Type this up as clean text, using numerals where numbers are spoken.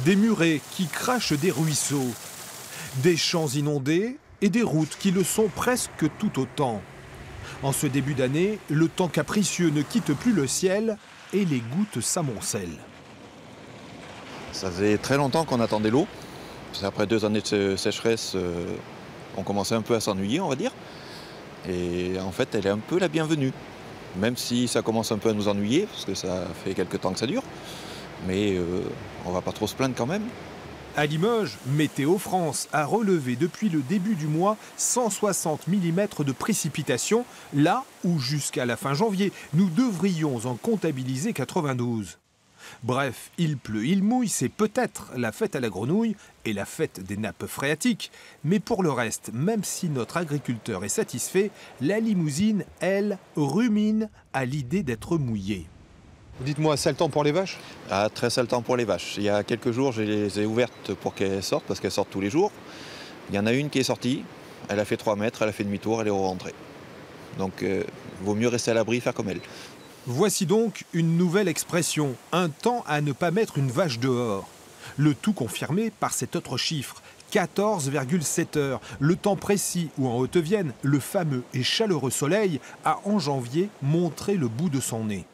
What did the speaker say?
Des murets qui crachent des ruisseaux, des champs inondés et des routes qui le sont presque tout autant. En ce début d'année, le temps capricieux ne quitte plus le ciel et les gouttes s'amoncellent. Ça faisait très longtemps qu'on attendait l'eau. Après 2 années de sécheresse, on commençait un peu à s'ennuyer, on va dire. Et en fait, elle est un peu la bienvenue. Même si ça commence un peu à nous ennuyer, parce que ça fait quelques temps que ça dure. Mais on va pas trop se plaindre quand même. À Limoges, Météo France a relevé depuis le début du mois 160 mm de précipitations, là où jusqu'à la fin janvier, nous devrions en comptabiliser 92. Bref, il pleut, il mouille, c'est peut-être la fête à la grenouille et la fête des nappes phréatiques. Mais pour le reste, même si notre agriculteur est satisfait, la Limousine, elle, rumine à l'idée d'être mouillée. Dites-moi, c'est le temps pour les vaches? Ah, très sale temps pour les vaches. Il y a quelques jours, je les ai ouvertes pour qu'elles sortent, parce qu'elles sortent tous les jours. Il y en a une qui est sortie, elle a fait 3 mètres, elle a fait demi-tour, elle est rentrée. Donc, vaut mieux rester à l'abri, faire comme elle. Voici donc une nouvelle expression, un temps à ne pas mettre une vache dehors. Le tout confirmé par cet autre chiffre, 14,7 heures, le temps précis où en Haute-Vienne, le fameux et chaleureux soleil a en janvier montré le bout de son nez.